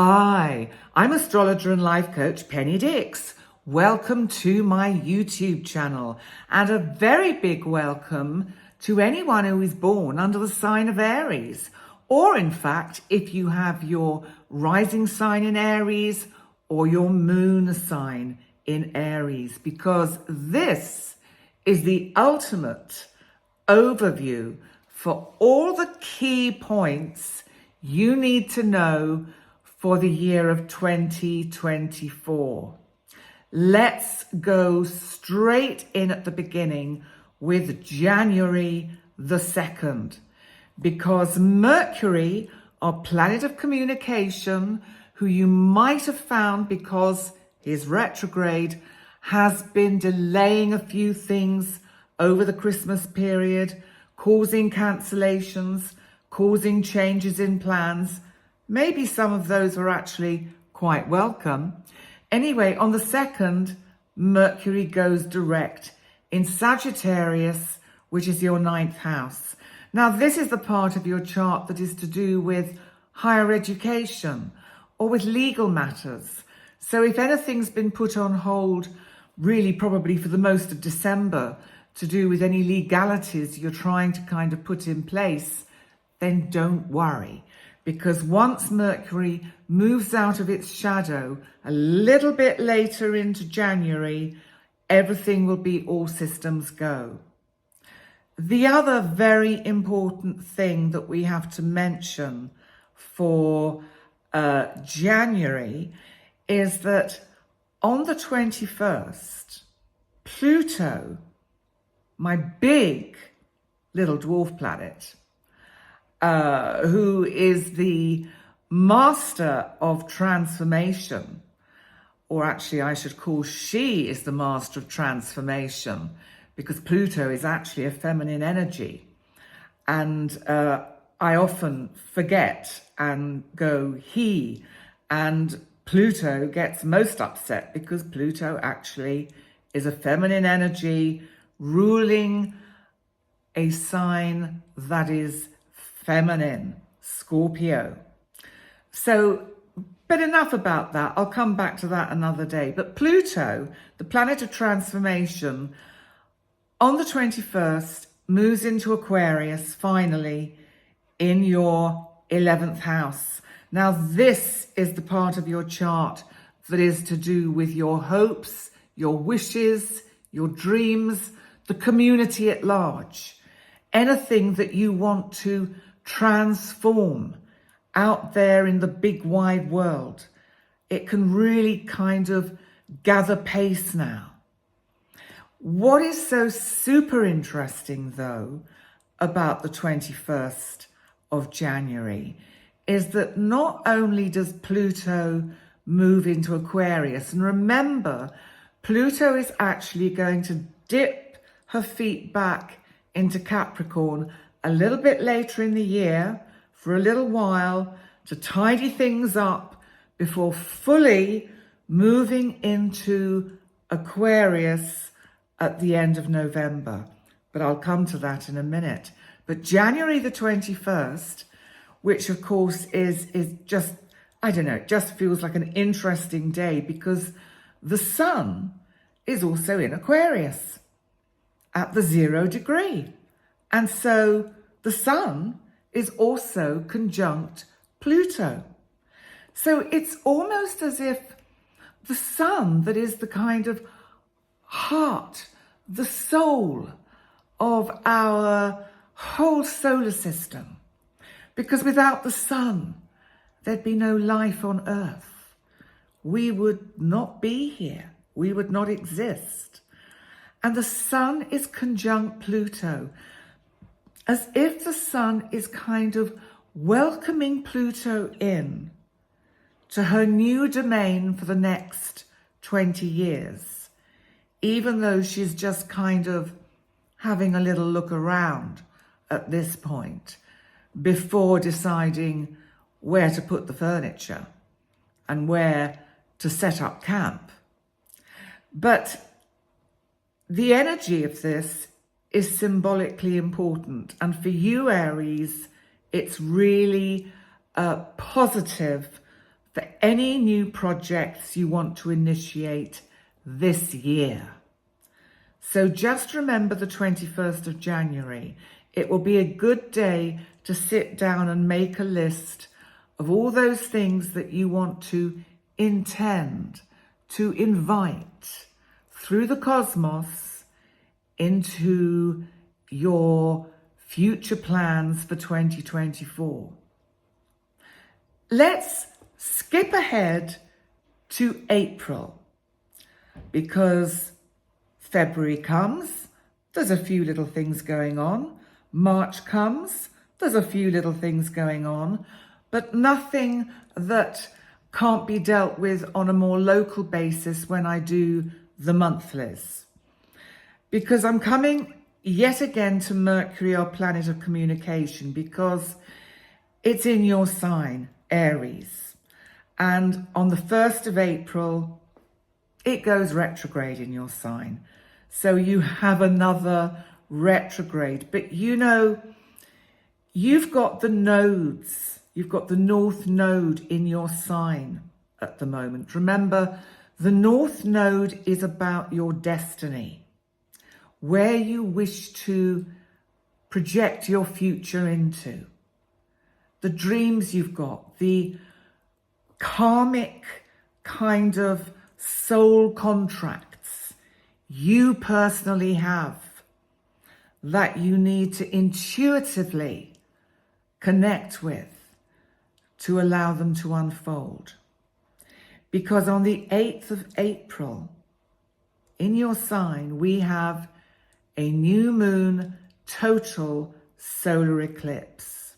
Hi, I'm astrologer and life coach Penny Dix. Welcome to my YouTube channel and a very big welcome to anyone who is born under the sign of Aries, or in fact, if you have your rising sign in Aries or your moon sign in Aries, because this is the ultimate overview for all the key points you need to know for the year of 2024. Let's go straight in at the beginning with January the 2nd, because Mercury, our planet of communication, who you might have found because he's retrograde, has been delaying a few things over the Christmas period, causing cancellations, causing changes in plans. Maybe some of those were actually quite welcome. Anyway, on the 2nd, Mercury goes direct in Sagittarius, which is your 9th house. Now, this is the part of your chart that is to do with higher education or with legal matters. So if anything's been put on hold, really probably for the most of December, to do with any legalities you're trying to kind of put in place, then don't worry. Because once Mercury moves out of its shadow a little bit later into January, everything will be all systems go. The other very important thing that we have to mention for January is that on the 21st, Pluto, my big little dwarf planet, who is the master of transformation, or actually I should call she is the master of transformation, because Pluto is actually a feminine energy. And I often forget and go he, and Pluto gets most upset because Pluto actually is a feminine energy ruling a sign that is feminine, Scorpio. So, but enough about that. I'll come back to that another day. But Pluto, the planet of transformation, on the 21st, moves into Aquarius, finally, in your 11th house. Now, this is the part of your chart that is to do with your hopes, your wishes, your dreams, the community at large. Anything that you want to transform out there in the big wide world. It can really kind of gather pace now. What is so super interesting, though, about the 21st of January is that not only does Pluto move into Aquarius, and remember, Pluto is actually going to dip her feet back into Capricorn a little bit later in the year for a little while to tidy things up before fully moving into Aquarius at the end of November. But I'll come to that in a minute. But January the 21st, which of course is just, I don't know, it just feels like an interesting day because the sun is also in Aquarius at the 0 degree. And so the sun is also conjunct Pluto. So it's almost as if the sun, that is the kind of heart, the soul of our whole solar system, because without the sun, there'd be no life on Earth. We would not be here. We would not exist. And the sun is conjunct Pluto, as if the sun is kind of welcoming Pluto in to her new domain for the next 20 years, even though she's just kind of having a little look around at this point before deciding where to put the furniture and where to set up camp. But the energy of this is symbolically important. And for you, Aries, it's really positive for any new projects you want to initiate this year. So just remember the 21st of January. It will be a good day to sit down and make a list of all those things that you want to intend to invite through the cosmos into your future plans for 2024. Let's skip ahead to April, because February comes, there's a few little things going on. March comes, there's a few little things going on, but nothing that can't be dealt with on a more local basis when I do the monthlies. Because I'm coming yet again to Mercury, our planet of communication, because it's in your sign, Aries. And on the 1st of April, it goes retrograde in your sign. So you have another retrograde. But you know, you've got the nodes. You've got the North Node in your sign at the moment. Remember, the North Node is about your destiny, where you wish to project your future into, the dreams you've got, the karmic kind of soul contracts you personally have that you need to intuitively connect with to allow them to unfold. Because on the 8th of April, in your sign, we have a new moon total solar eclipse.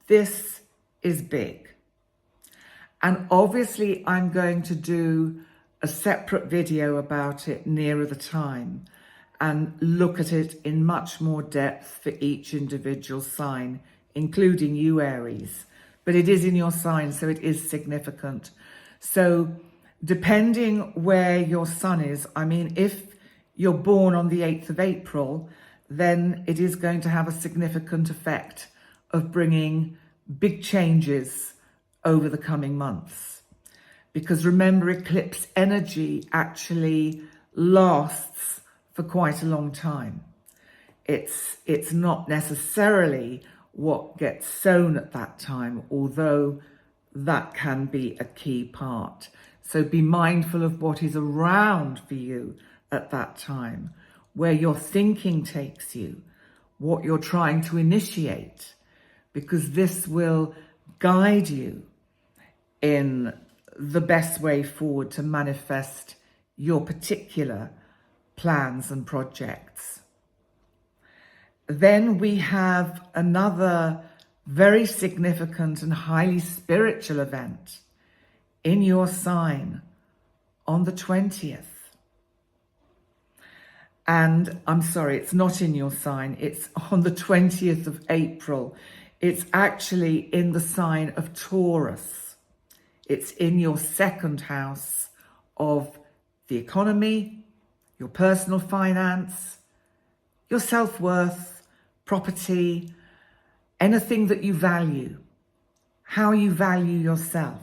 This is big. And obviously I'm going to do a separate video about it nearer the time and look at it in much more depth for each individual sign, including you, Aries. But it is in your sign, so it is significant. So depending where your sun is, I mean, if you're born on the 8th of April, then it is going to have a significant effect of bringing big changes over the coming months. Because remember, eclipse energy actually lasts for quite a long time. It's not necessarily what gets sown at that time, although that can be a key part. So be mindful of what is around for you at that time, where your thinking takes you, what you're trying to initiate, because this will guide you in the best way forward to manifest your particular plans and projects. Then we have another very significant and highly spiritual event in your sign on the 20th. And I'm sorry, it's not in your sign. It's on the 20th of April. It's actually in the sign of Taurus. It's in your second house of the economy, your personal finance, your self-worth, property, anything that you value, how you value yourself.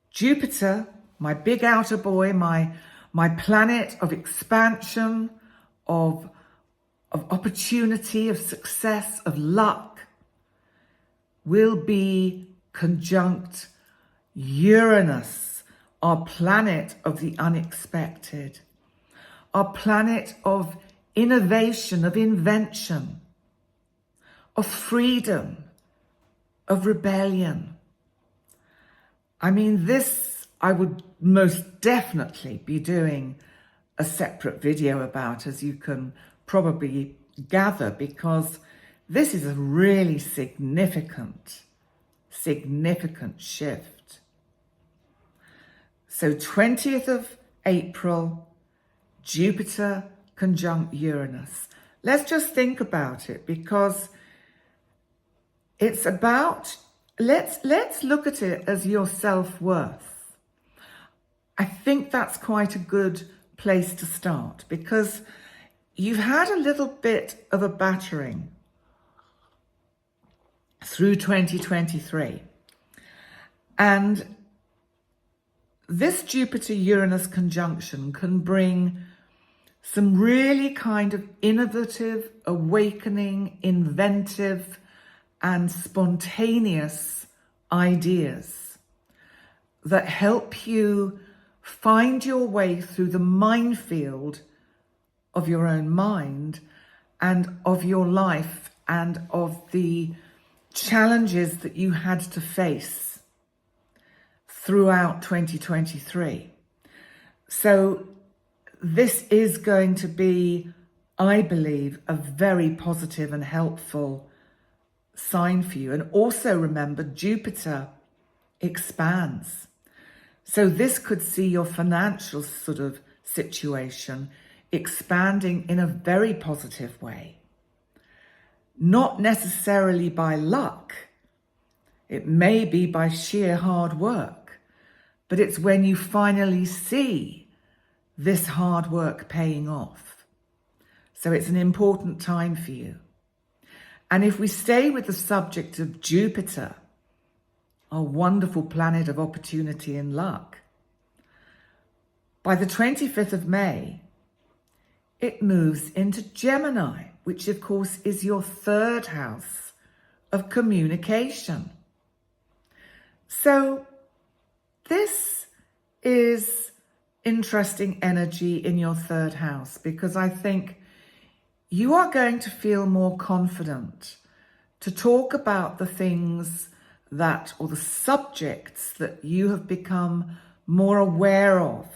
Jupiter, my big outer boy, my planet of expansion, of opportunity, of success, of luck, will be conjunct Uranus, our planet of the unexpected, our planet of innovation, of invention, of freedom, of rebellion. I mean, this I would most definitely be doing a separate video about, as you can probably gather, because this is a really significant shift. So 20th of April, Jupiter conjunct Uranus. Let's just think about it, because it's about, let's look at it as your self-worth. I think that's quite a good place to start, because you've had a little bit of a battering through 2023. And this Jupiter-Uranus conjunction can bring some really kind of innovative, awakening, inventive, and spontaneous ideas that help you find your way through the minefield of your own mind and of your life and of the challenges that you had to face throughout 2023. So this is going to be, I believe, a very positive and helpful sign for you. And also remember, Jupiter expands. So this could see your financial sort of situation expanding in a very positive way. Not necessarily by luck. It may be by sheer hard work, but it's when you finally see this hard work paying off. So it's an important time for you. And if we stay with the subject of Jupiter, our wonderful planet of opportunity and luck, by the 25th of May, it moves into Gemini, which of course is your third house of communication. So this is interesting energy in your third house, because I think you are going to feel more confident to talk about the things that, or the subjects that you have become more aware of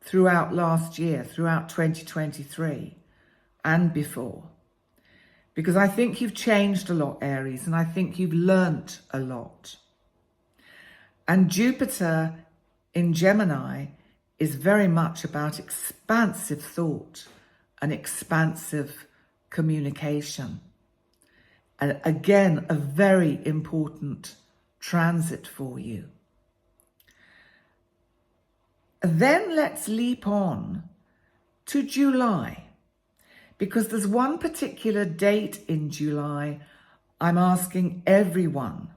throughout last year, throughout 2023 and before. Because I think you've changed a lot, Aries, and I think you've learnt a lot. And Jupiter in Gemini is very much about expansive thought and expansive communication. And again, a very important transit for you. Then let's leap on to July, because there's one particular date in July I'm asking everyone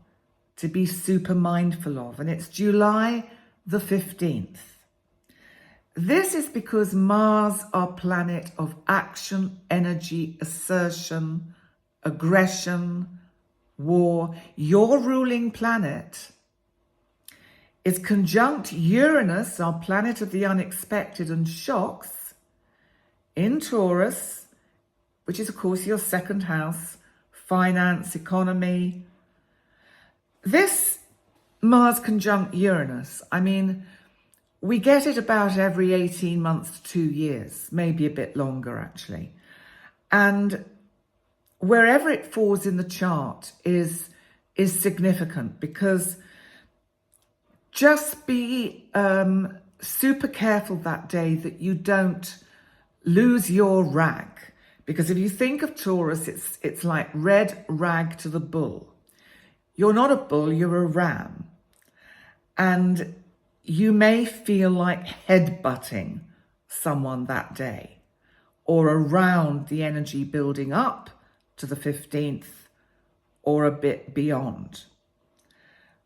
to be super mindful of, and it's July the 15th. This is because Mars, our planet of action, energy, assertion, aggression, war, your ruling planet, is conjunct Uranus, our planet of the unexpected and shocks, in Taurus, which is of course your second house, finance, economy. This Mars conjunct Uranus, I mean, we get it about every 18 months to 2 years, maybe a bit longer actually. And wherever it falls in the chart is significant, because just be super careful that day that you don't lose your rag. Because if you think of Taurus, it's like red rag to the bull. You're not a bull, you're a ram. And you may feel like headbutting someone that day, or around the energy building up to the 15th or a bit beyond.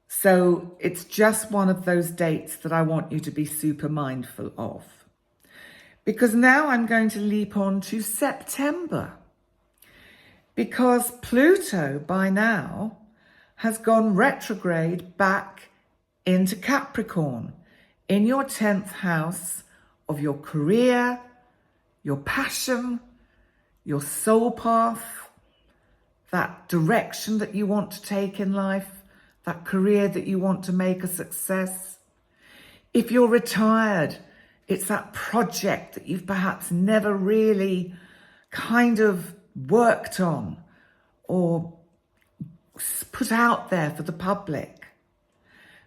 So it's just one of those dates that I want you to be super mindful of. Because now I'm going to leap on to September, because Pluto by now has gone retrograde back into Capricorn, in your 10th house of your career, your passion, your soul path, that direction that you want to take in life, that career that you want to make a success. If you're retired, it's that project that you've perhaps never really kind of worked on or put out there for the public.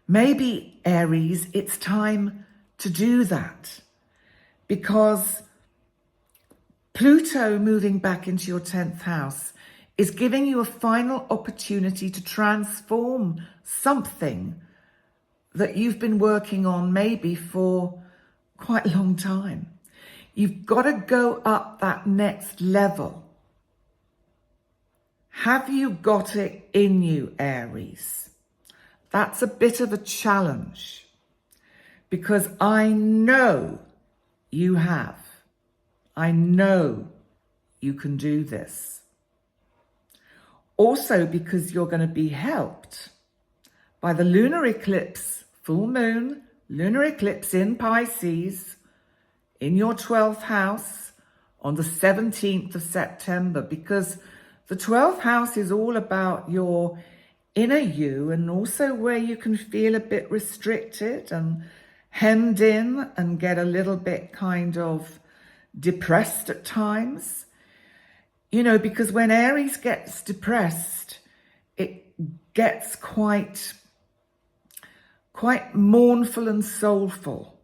Maybe, Aries, it's time to do that, because Pluto moving back into your 10th house is giving you a final opportunity to transform something that you've been working on maybe for quite a long time. You've got to go up that next level. Have you got it in you, Aries? that's a bit of a challenge, because I know you have. I know you can do this. Also, because you're going to be helped by the lunar eclipse, full moon, lunar eclipse in Pisces, in your 12th house on the 17th of September, because the 12th house is all about your inner you, and also where you can feel a bit restricted and hemmed in and get a little bit kind of depressed at times. You know, because when Aries gets depressed, it gets quite mournful and soulful.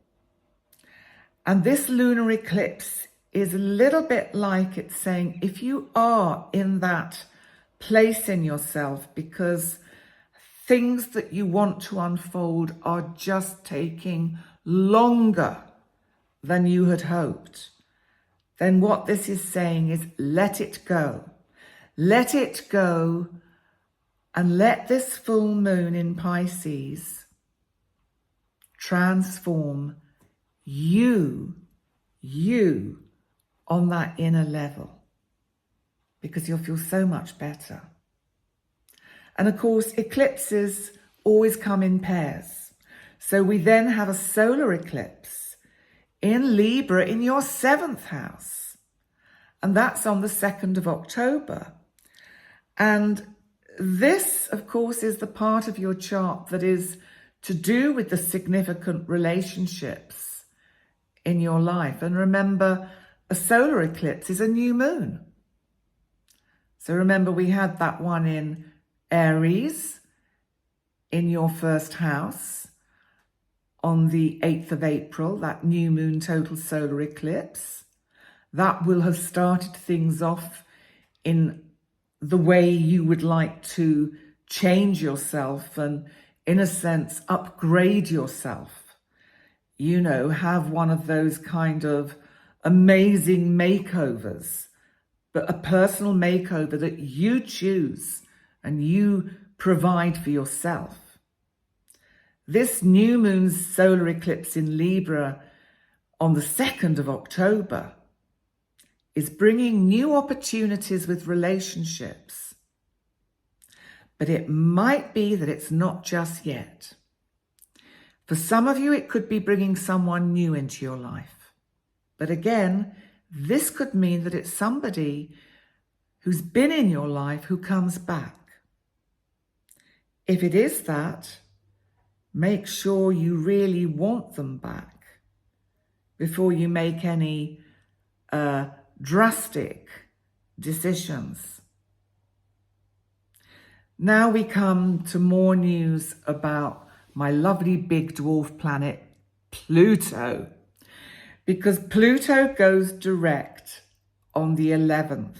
And this lunar eclipse is a little bit like it's saying, if you are in that place in yourself because things that you want to unfold are just taking longer than you had hoped, then what this is saying is let it go. Let it go, and let this full moon in Pisces transform you on that inner level, because you'll feel so much better. And of course, eclipses always come in pairs. So we then have a solar eclipse in Libra in your 7th house. And that's on the 2nd of October. And this, of course, is the part of your chart that is to do with the significant relationships in your life. And remember, a solar eclipse is a new moon. So remember, we had that one in Aries in your 1st house on the 8th of April, that new moon total solar eclipse. That will have started things off in the way you would like to change yourself and, in a sense, upgrade yourself. You know, have one of those kind of amazing makeovers, but a personal makeover that you choose and you provide for yourself. This new moon solar eclipse in Libra on the 2nd of October is bringing new opportunities with relationships. But it might be that it's not just yet. For some of you, it could be bringing someone new into your life. But again, this could mean that it's somebody who's been in your life who comes back. If it is that, make sure you really want them back before you make any drastic decisions. Now we come to more news about my lovely big dwarf planet, Pluto. Because Pluto goes direct on the 11th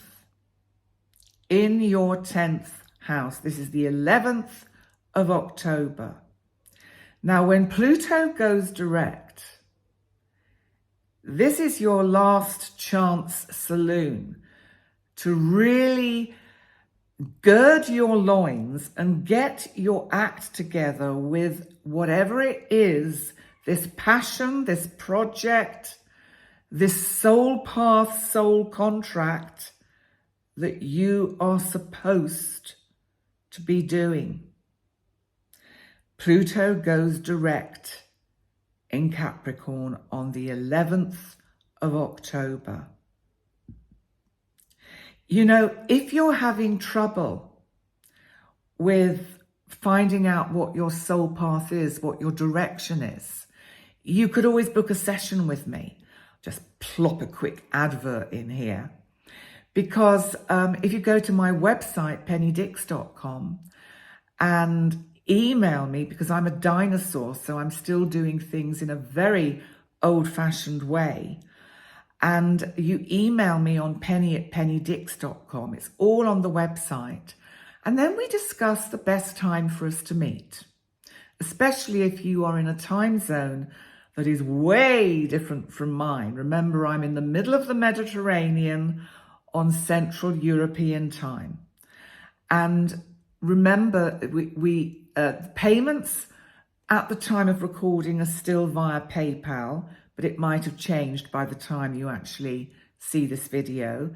in your 10th house. This is the 11th of October. Now, when Pluto goes direct, this is your last chance saloon to really gird your loins and get your act together with whatever it is, this passion, this project, this soul path, soul contract that you are supposed to be doing. Pluto goes direct in Capricorn on the 11th of October. You know, if you're having trouble with finding out what your soul path is, what your direction is, you could always book a session with me. Just plop a quick advert in here. Because if you go to my website, pennydix.com, and email me, because I'm a dinosaur, so I'm still doing things in a very old-fashioned way, and you email me on penny@pennydix.com. It's all on the website. And then we discuss the best time for us to meet, especially if you are in a time zone that is way different from mine. Remember, I'm in the middle of the Mediterranean on Central European time. And remember, we payments at the time of recording are still via PayPal, but it might have changed by the time you actually see this video.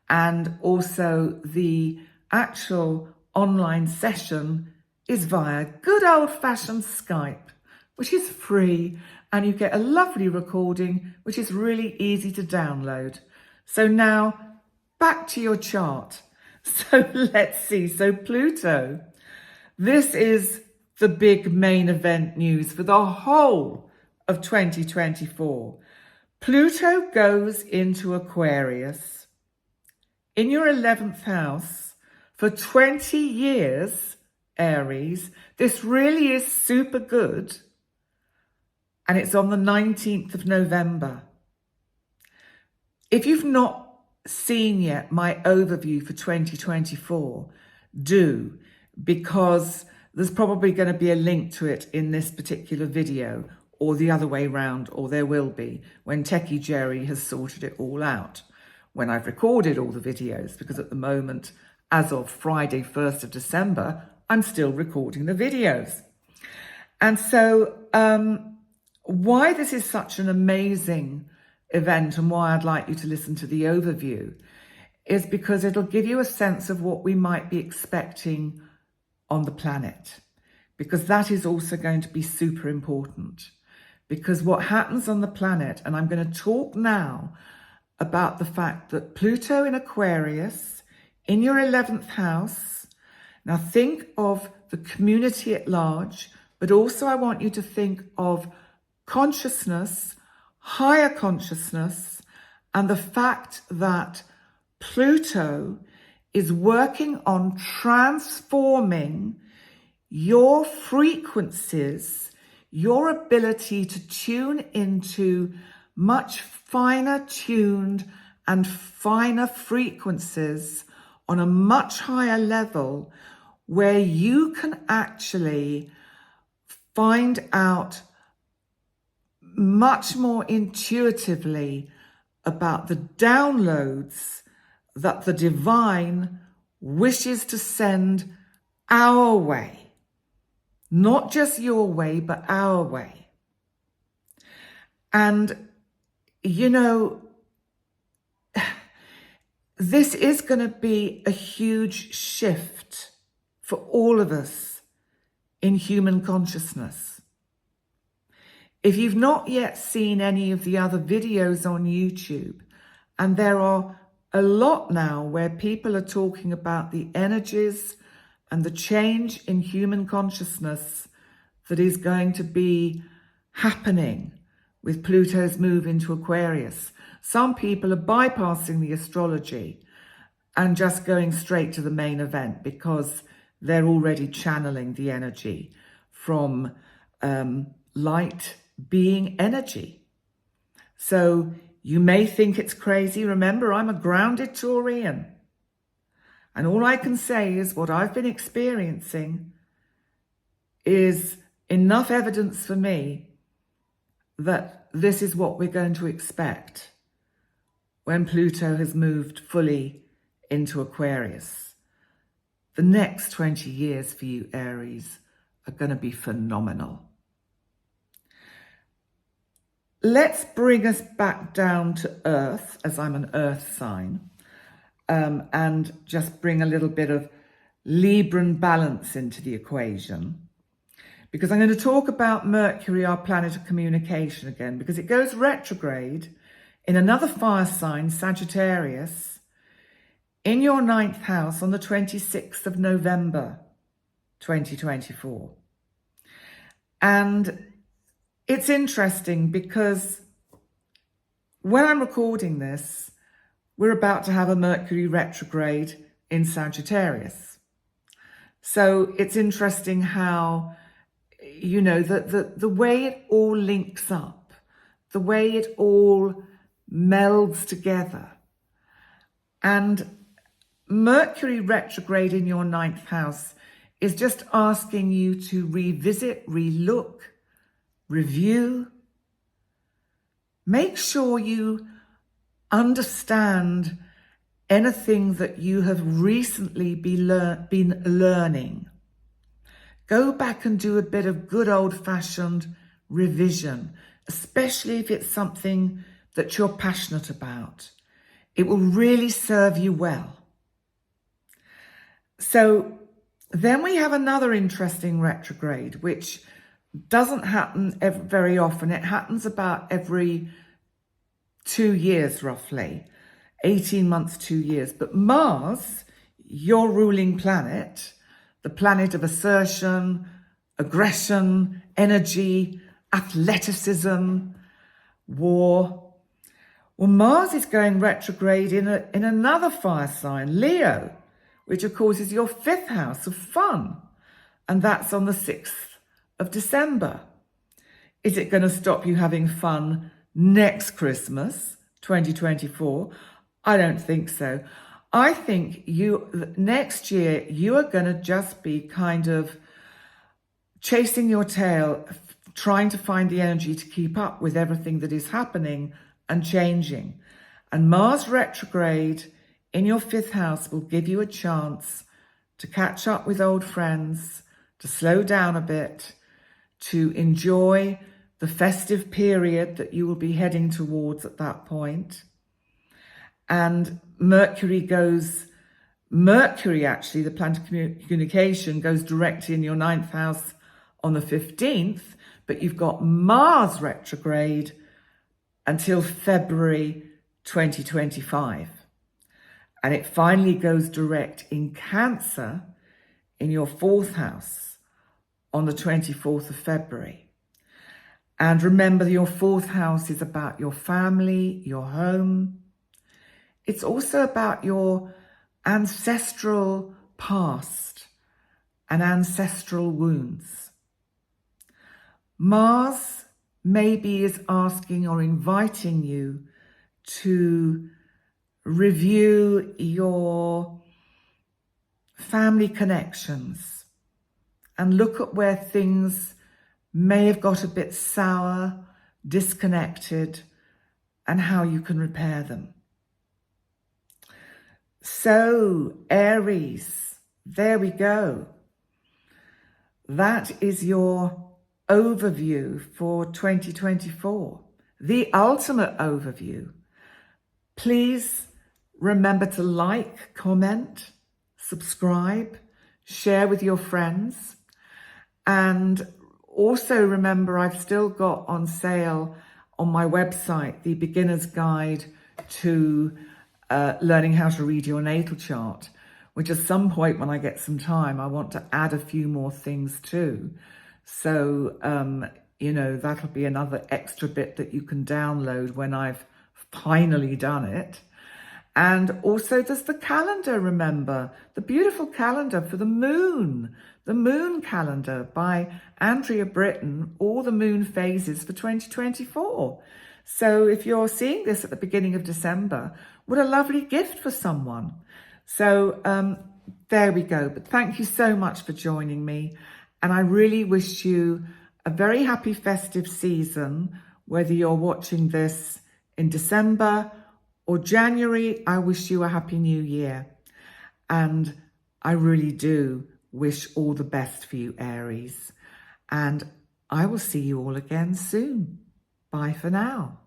And also the actual online session is via good old-fashioned Skype, which is free, and you get a lovely recording, which is really easy to download. So now, back to your chart. So let's see. So Pluto, this is the big main event news for the whole of 2024. Pluto goes into Aquarius in your 11th house for 20 years, Aries. This really is super good. And it's on the 19th of November. If you've not seen yet my overview for 2024, do, because there's probably going to be a link to it in this particular video, or the other way round, or there will be when Techie Jerry has sorted it all out, when I've recorded all the videos, because at the moment, as of Friday, 1st of December, I'm still recording the videos. And so why this is such an amazing event and why I'd like you to listen to the overview is because it'll give you a sense of what we might be expecting on the planet, because that is also going to be super important. Because what happens on the planet, and I'm going to talk now about the fact that Pluto in Aquarius in your 11th house, now think of the community at large, but also I want you to think of consciousness, higher consciousness, and the fact that Pluto is working on transforming your frequencies, your ability to tune into much finer tuned and finer frequencies on a much higher level, where you can actually find out much more intuitively about the downloads that the divine wishes to send our way. Not just your way, but our way. And, you know, this is going to be a huge shift for all of us in human consciousness. If you've not yet seen any of the other videos on YouTube, and there are a lot now where people are talking about the energies and the change in human consciousness that is going to be happening with Pluto's move into Aquarius. Some people are bypassing the astrology and just going straight to the main event because they're already channeling the energy from light being energy. So you may think it's crazy. Remember, I'm a grounded Taurian. And all I can say is what I've been experiencing is enough evidence for me that this is what we're going to expect when Pluto has moved fully into Aquarius. The next 20 years for you, Aries, are going to be phenomenal. Let's bring us back down to Earth, as I'm an Earth sign, and just bring a little bit of Libran balance into the equation. Because I'm going to talk about Mercury, our planet of communication again, because it goes retrograde in another fire sign, Sagittarius, in your 9th house on the 26th of November, 2024. And it's interesting because when I'm recording this, we're about to have a Mercury retrograde in Sagittarius. So it's interesting how, you know, the way it all links up, the way it all melds together. And Mercury retrograde in your 9th house is just asking you to revisit, relook, review. Make sure you understand anything that you have recently been learning. Go back and do a bit of good old-fashioned revision, especially if it's something that you're passionate about. It will really serve you well. So then we have another interesting retrograde, which doesn't happen very often. It happens about every 2 years, roughly, 18 months, 2 years. But Mars, your ruling planet, the planet of assertion, aggression, energy, athleticism, war. Well, Mars is going retrograde in another fire sign, Leo, which of course is your 5th house of fun. And that's on the 6th of December. Is it going to stop you having fun next Christmas, 2024? I don't think so. I think next year, you are going to just be kind of chasing your tail, trying to find the energy to keep up with everything that is happening and changing. And Mars retrograde in your 5th house will give you a chance to catch up with old friends, to slow down a bit, to enjoy the festive period that you will be heading towards at that point. And Mercury, actually, the planet of communication, goes directly in your 9th house on the 15th, but you've got Mars retrograde until February 2025. And it finally goes direct in Cancer in your 4th house on the 24th of February. And remember, your 4th house is about your family, your home. It's also about your ancestral past and ancestral wounds. Mars maybe is asking or inviting you to review your family connections and look at where things may have got a bit sour, disconnected, and how you can repair them. So, Aries, there we go. That is your overview for 2024, the ultimate overview. Please remember to like, comment, subscribe, share with your friends. And also remember, I've still got on sale on my website the beginner's guide to learning how to read your natal chart, which at some point when I get some time, I want to add a few more things too. So, that'll be another extra bit that you can download when I've finally done it. And also there's the calendar, remember, the beautiful calendar for the moon calendar by Andrea Britton, all the moon phases for 2024. So if you're seeing this at the beginning of December, what a lovely gift for someone. So there we go. But thank you so much for joining me. And I really wish you a very happy festive season, whether you're watching this in December or January. I wish you a happy new year. And I really do wish all the best for you, Aries. And I will see you all again soon. Bye for now.